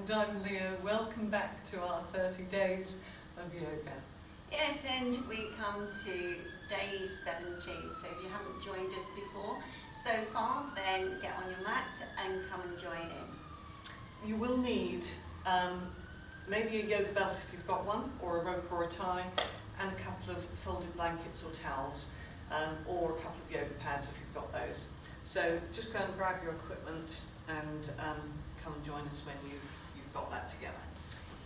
and I'm Leo. Welcome back to our 30 days of yoga. Yes, and we come to day 17, so if you haven't joined us before so far, then get on your mat and come and join in. You will need maybe a yoga belt if you've got one, or a rope or a tie, and a couple of folded blankets or towels, or a couple of yoga pads if you've got those. So just go and grab your equipment and come and join us when you've got that together.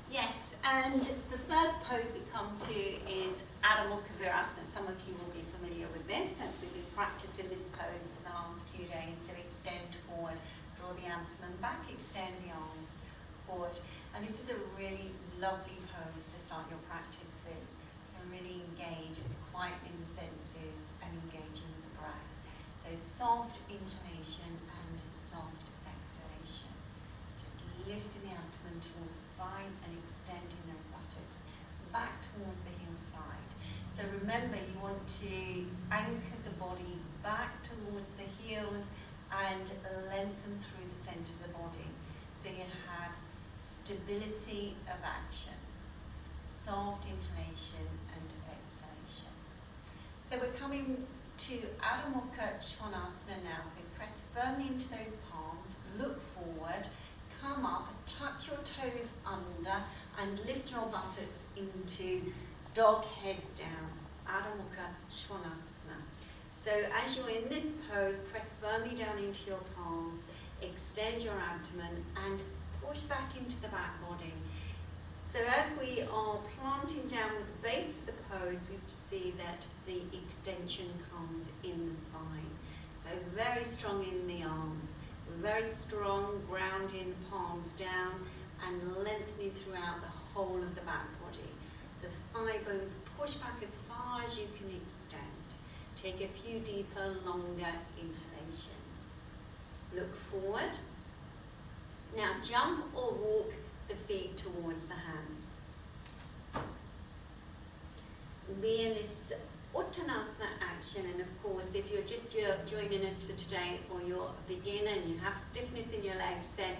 Yes, and the first pose we come to is Adho Mukha Virasana. Some of you will be familiar with this as we've been practicing this pose for the last few days. So extend forward, draw the abdomen back, extend the arms forward. And this is a really lovely pose to start your practice with. You can really engage with quietening the senses and engaging with the breath. So soft inhalation and soft exhalation. Just lifting the abdomen towards the spine and extending those buttocks back towards the heel side. So remember, you want to anchor the body back towards the heels and lengthen through the centre of the body. So you have stability of action, soft inhalation and exhalation. So we're coming to Adho Mukha Svanasana now. So press firmly into those palms, look forward, come up, tuck your toes under and lift your buttocks into dog head down, Adho Mukha Svanasana. So as you're in this pose, press firmly down into your palms, extend your abdomen and push back into the back body. So as we are planting down with the base of the pose, we see that the extension comes in the spine. So very strong in the arms, very strong grounding the palms down and lengthening throughout the whole of the back body. The thigh bones push back as far as you can extend. Take a few deeper, longer inhalations. Look forward. Now jump or walk the feet towards the hands. Be in this Uttanasana action, and of course if you're just joining us for today or you're a beginner and you have stiffness in your legs, then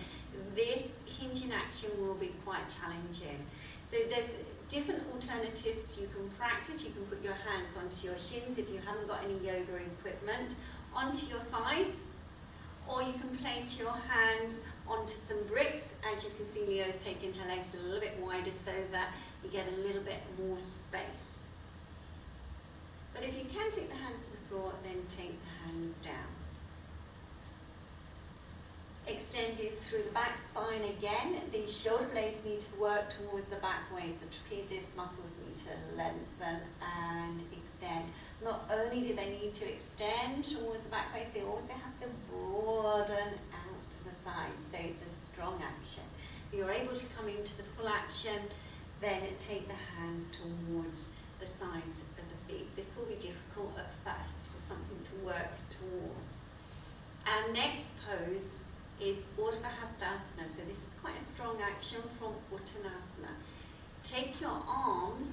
this hinging action will be quite challenging. So there's different alternatives you can practice. You can put your hands onto your shins if you haven't got any yoga equipment, onto your thighs, or you can place your hands onto some bricks. As you can see, Leo's taking her legs a little bit wider so that you get a little bit more space. But if you can take the hands to the floor, then take the hands down. Extended through the back spine again. These shoulder blades need to work towards the back waist. The trapezius muscles need to lengthen and extend. Not only do they need to extend towards the back waist, they also have to broaden out to the side. So it's a strong action. If you're able to come into the full action, then take the hands towards the sides of the feet. This will be difficult at first. This is something to work towards. Our next pose is Urdhva Hastasana. So this is quite a strong action from Uttanasana. Take your arms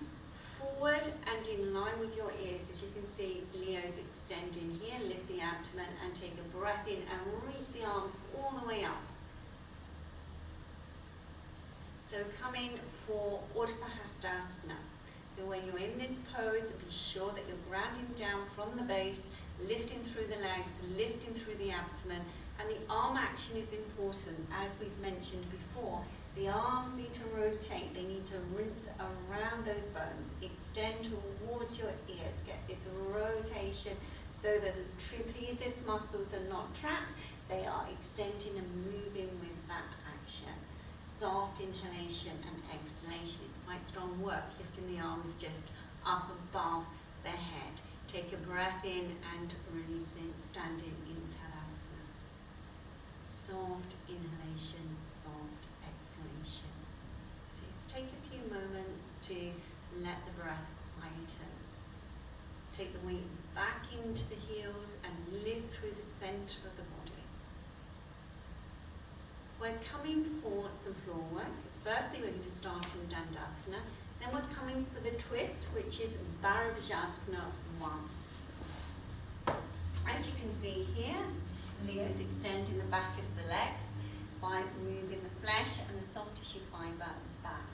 forward and in line with your ears. As you can see, Leo's extending here. Lift the abdomen and take a breath in and reach the arms all the way up. So coming for Urdhva Hastasana. So when you're in this pose, be sure that you're grounding down from the base, lifting through the legs, lifting through the abdomen, and the arm action is important. As we've mentioned before, the arms need to rotate, they need to rinse around those bones, extend towards your ears, get this rotation so that the trapezius muscles are not trapped, they are extending and moving with that action. Soft inhalation and exhalation is quite strong work, lifting the arms just up above the head. Take a breath in and releasing, standing in Tadasana. Soft inhalation, soft exhalation. So just take a few moments to let the breath quieten. Take the weight back into the heels and lift through the center of the body. We're coming for some floor work. Firstly, we're going to start in Dandasana. Then we're coming for the twist, which is Bharadvajasana 1. As you can see here, Leo's extending the back of the legs. moving the flesh and the soft tissue fibre back.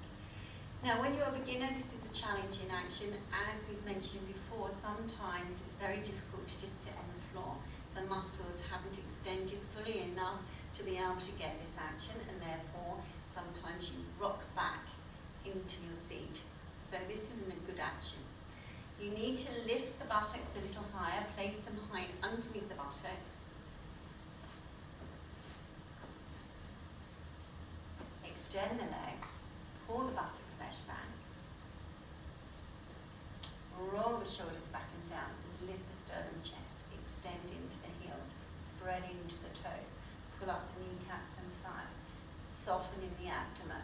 Now, when you're a beginner, this is a challenging action. As we've mentioned before, sometimes it's very difficult to just sit on the floor. The muscles haven't extended fully enough to be able to get this action, and therefore sometimes you rock back into your seat. So this isn't a good action. You need to lift the buttocks a little higher, place some height underneath the buttocks. Extend the legs, pull the buttock flesh back. Roll the shoulders back and down, lift the sternum chest, extend into the heels, spread into the toes, pull up the kneecaps and thighs, soften in the abdomen.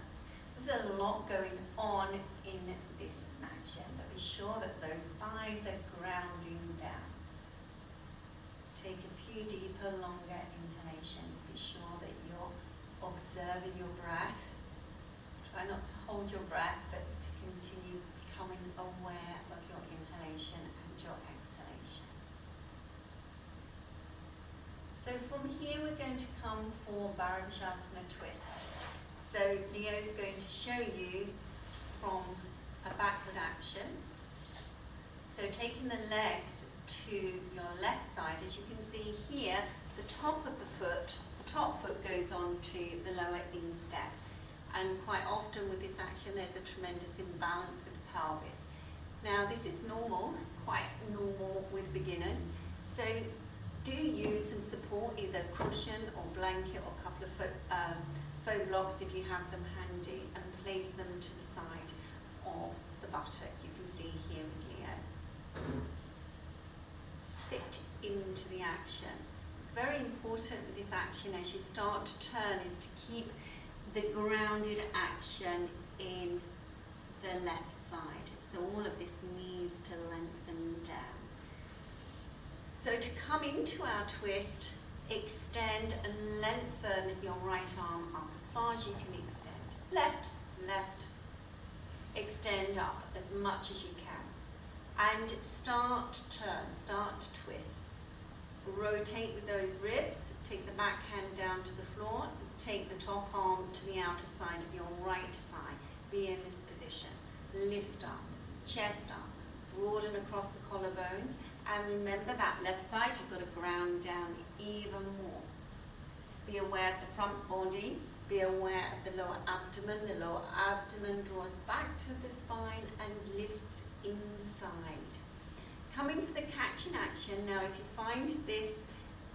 There's a lot going on in this action, but be sure that those thighs are grounding down. Take a few deeper, longer inhalations. Be sure that you're observing your breath. Try not to hold your breath, but to continue becoming aware of your inhalation and your exhalation. So from here we're going to come for Bharadvajasana twist. So Leo is going to show you from a backward action. So taking the legs to your left side, as you can see here, the top of the top foot goes on to the lower instep. And quite often with this action there's a tremendous imbalance with the pelvis. Now this is normal, quite normal with beginners. So do use some support, either cushion or blanket or a couple of foam blocks if you have them handy, and place them to the side of the buttock. You can see here with Leo. Sit into the action. It's very important with this action as you start to turn is to keep the grounded action in the left side. So all of this needs to lengthen down. So to come into our twist, extend and lengthen your right arm up as far as you can extend. Left, left. Extend up as much as you can. And start to turn, start to twist. Rotate with those ribs. Take the back hand down to the floor. Take the top arm to the outer side of your right thigh. Be in this position. Lift up, chest up, broaden across the collarbones. And remember that left side, you've got to ground down even more. Be aware of the front body. Be aware of the lower abdomen. The lower abdomen draws back to the spine and lifts inside. Coming for the catching action. Now, if you find this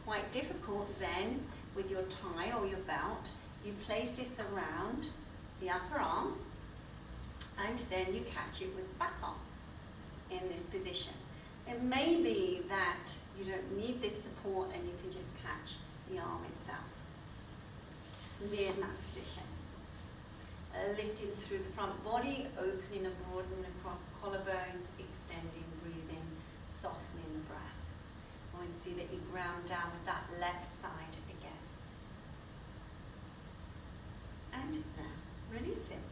quite difficult, then with your tie or your belt, you place this around the upper arm, and then you catch it with the back arm in this position. It may be that you don't need this support and you can just catch the arm itself. Be in that position. Lifting through the front body, opening and broadening across the collarbones, extending, breathing, softening the breath. I want to see that you ground down with that left side again. And now, release it.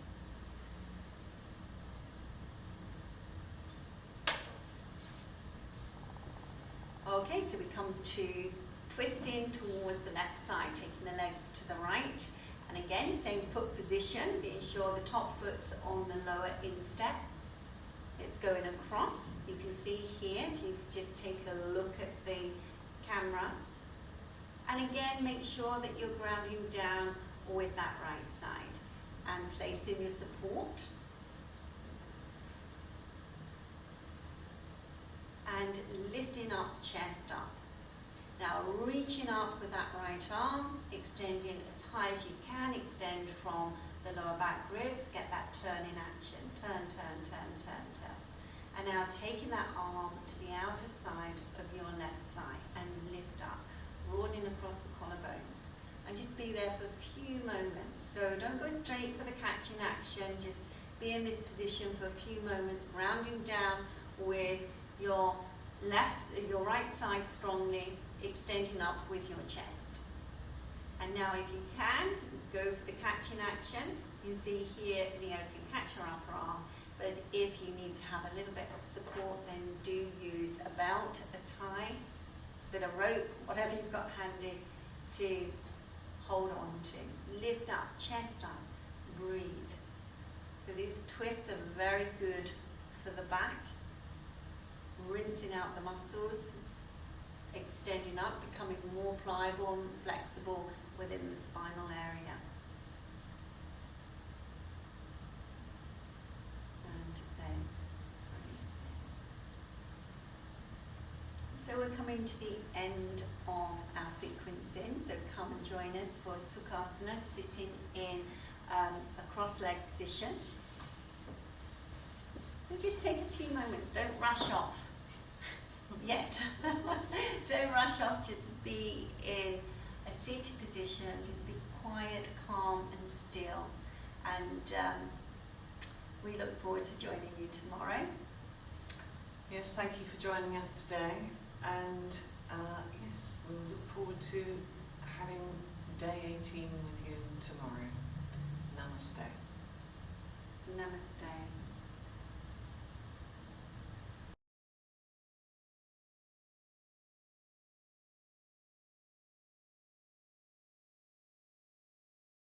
Okay, so we come to twisting towards the left side, taking the legs to the right. And again, same foot position, being sure the top foot's on the lower instep. It's going across. You can see here, if you just take a look at the camera. And again, make sure that you're grounding down with that right side. And placing your support. And lifting up, chest up. Now reaching up with that right arm, extending as high as you can, extend from the lower back ribs, get that turn in action. Turn, turn, turn, turn, turn. And now taking that arm to the outer side of your left thigh and lift up, broadening across the collarbones. And just be there for a few moments. So don't go straight for the catching action, just be in this position for a few moments, grounding down with your right side strongly, extending up with your chest. And now if you can, go for the catching action. You can see here Leo can catch your upper arm, but if you need to have a little bit of support, then do use a belt, a tie, bit of rope, whatever you've got handy to hold on to. Lift up, chest up, breathe. So these twists are very good for the back, rinsing out the muscles, extending up, becoming more pliable and flexible within the spinal area. And then release it. So we're coming to the end of our sequencing, so come and join us for Sukhasana, sitting in a cross-leg position. We just take a few moments, don't rush off yet. Don't rush off, just be in a seated position, just be quiet, calm and still. And we look forward to joining you tomorrow. Yes, thank you for joining us today, and yes, we'll look forward to having day 18 with you tomorrow. Namaste. Namaste.